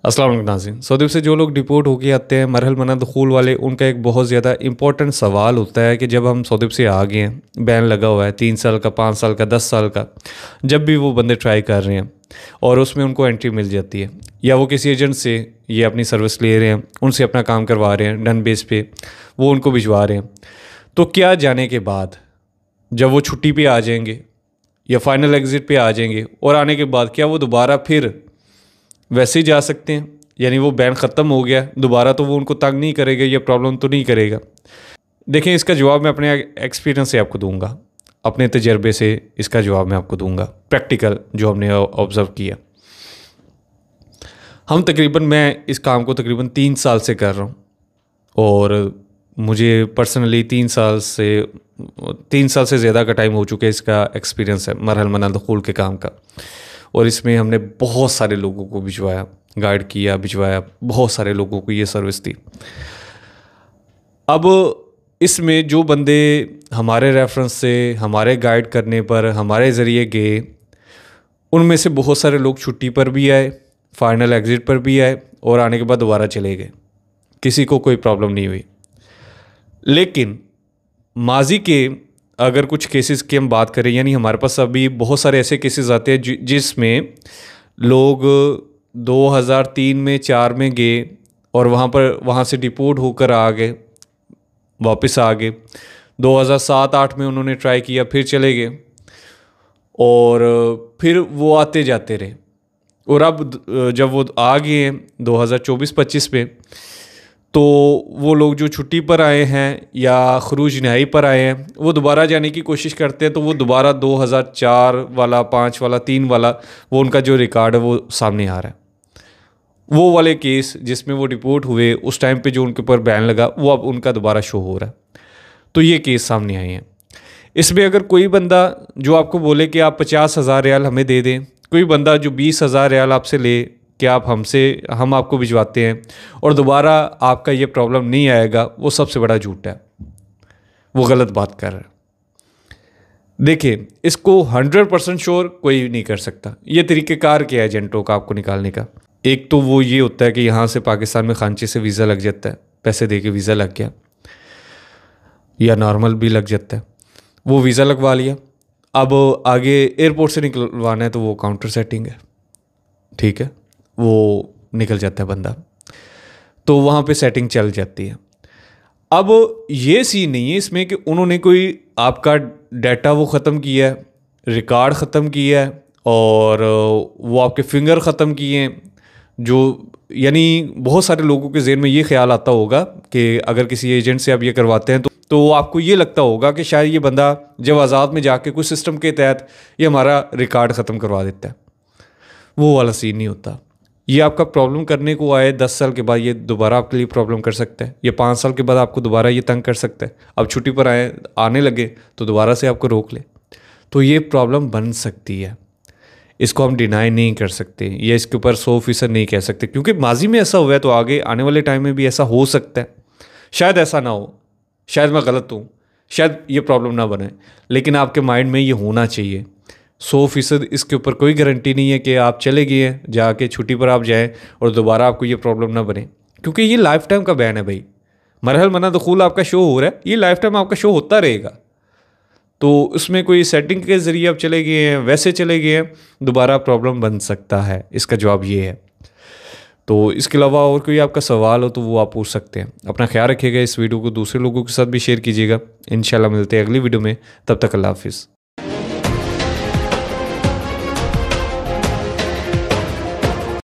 अस्सलाम वालेकुम नाज़रीन। सऊदी से जो लोग डिपोर्ट होके आते हैं मरहल मना दुखूल वाले, उनका एक बहुत ज़्यादा इंपॉर्टेंट सवाल होता है कि जब हम सऊदी से आ गए हैं, बैन लगा हुआ है 3 साल का, 5 साल का, 10 साल का, जब भी वो बंदे ट्राई कर रहे हैं और उसमें उनको एंट्री मिल जाती है या वो किसी एजेंट से ये अपनी सर्विस ले रहे हैं, उनसे अपना काम करवा रहे हैं, डन बेस पे वो उनको भिजवा रहे हैं, तो क्या जाने के बाद जब वो छुट्टी पे आ जाएंगे या फाइनल एग्ज़िट पे आ जाएंगे और आने के बाद क्या वो दोबारा फिर वैसे ही जा सकते हैं? यानी वो बैन ख़त्म हो गया, दोबारा तो वो उनको तंग नहीं करेगा या प्रॉब्लम तो नहीं करेगा? देखें, इसका जवाब मैं अपने एक्सपीरियंस से आपको दूंगा, अपने तजर्बे से इसका जवाब मैं आपको दूंगा, प्रैक्टिकल जो हमने ऑब्ज़र्व किया। मैं इस काम को तकरीबन 3 साल से कर रहा हूँ और मुझे पर्सनली 3 साल से ज़्यादा का टाइम हो चुका है इसका एक्सपीरियंस है मरहल मना दुखूल के काम का। और इसमें हमने बहुत सारे लोगों को भिजवाया, गाइड किया, भिजवाया, बहुत सारे लोगों को ये सर्विस दी। अब इसमें जो बंदे हमारे रेफरेंस से, हमारे गाइड करने पर, हमारे ज़रिए गए, उनमें से बहुत सारे लोग छुट्टी पर भी आए, फाइनल एग्ज़िट पर भी आए और आने के बाद दोबारा चले गए, किसी को कोई प्रॉब्लम नहीं हुई। लेकिन माजी के अगर कुछ केसेस की हम बात करें, यानी हमारे पास अभी बहुत सारे ऐसे केसेस आते हैं जिसमें लोग 2003 में 4 में गए और वहाँ से डिपोर्ट होकर आ गए, वापस आ गए। 2007-8 में उन्होंने ट्राई किया, फिर चले गए और फिर वो आते जाते रहे। और अब जब वो आ गए हैं 2024-25 में, तो वो लोग जो छुट्टी पर आए हैं या खरूज नहाई पर आए हैं, वो दोबारा जाने की कोशिश करते हैं, तो वो दोबारा 2004 वाला, 5 वाला, 3 वाला, वो उनका जो रिकॉर्ड है वो सामने आ रहा है। वो वाले केस जिसमें वो डिपोर्ट हुए उस टाइम पे जो उनके ऊपर बैन लगा, वो अब उनका दोबारा शो हो रहा है। तो ये केस सामने आए हैं। इसमें अगर कोई बंदा जो आपको बोले कि आप 50,000 रियाल हमें दे दें, कोई बंदा जो 20,000 रियाल आपसे ले कि हम आपको भिजवाते हैं और दोबारा आपका ये प्रॉब्लम नहीं आएगा, वो सबसे बड़ा झूठ है, वो गलत बात कर रहा है। देखिए, इसको 100% श्योर कोई नहीं कर सकता। ये तरीक़ेकार क्या है एजेंटों का आपको निकालने का? एक तो वो ये होता है कि यहाँ से पाकिस्तान में खांचे से वीज़ा लग जाता है, पैसे दे के वीज़ा लग गया, या नॉर्मल भी लग जाता है, वो वीज़ा लगवा लिया। अब आगे एयरपोर्ट से निकलवाना है तो वो काउंटर सेटिंग है, ठीक है, वो निकल जाता है बंदा, तो वहाँ पे सेटिंग चल जाती है। अब ये सीन नहीं है इसमें कि उन्होंने कोई आपका डाटा वो ख़त्म किया है, रिकॉर्ड ख़त्म किया है और वो आपके फिंगर ख़त्म किए हैं। जो यानी बहुत सारे लोगों के ज़हन में ये ख्याल आता होगा कि अगर किसी एजेंट से आप ये करवाते हैं तो आपको ये लगता होगा कि शायद ये बंदा जब आज़ाद में जाके कुछ सिस्टम के तहत ये हमारा रिकॉर्ड ख़त्म करवा देता है। वो वाला सीन नहीं होता। ये आपका प्रॉब्लम करने को आए 10 साल के बाद, ये दोबारा आपके लिए प्रॉब्लम कर सकता है, ये 5 साल के बाद आपको दोबारा ये तंग कर सकता है। अब छुट्टी पर आने लगे तो दोबारा से आपको रोक ले, तो ये प्रॉब्लम बन सकती है। इसको हम डिनाई नहीं कर सकते या इसके ऊपर 100% नहीं कह सकते, क्योंकि माजी में ऐसा हुआ है तो आगे आने वाले टाइम में भी ऐसा हो सकता है। शायद ऐसा ना हो, शायद मैं गलत हूँ, शायद ये प्रॉब्लम ना बने, लेकिन आपके माइंड में ये होना चाहिए। 100% इसके ऊपर कोई गारंटी नहीं है कि आप चले गए हैं, जाके छुट्टी पर आप जाएं और दोबारा आपको ये प्रॉब्लम ना बने, क्योंकि ये लाइफ टाइम का बैन है भाई। मरहल मना दुखूल आपका शो हो रहा है, ये लाइफ टाइम आपका शो होता रहेगा। तो उसमें कोई सेटिंग के ज़रिए आप चले गए हैं, वैसे चले गए हैं, दोबारा प्रॉब्लम बन सकता है। इसका जवाब ये है। तो इसके अलावा और कोई आपका सवाल हो तो वो आप पूछ सकते हैं। अपना ख्याल रखिएगा, इस वीडियो को दूसरे लोगों के साथ भी शेयर कीजिएगा। इंशाल्लाह मिलते हैं अगली वीडियो में, तब तक अल्लाह हाफिज़।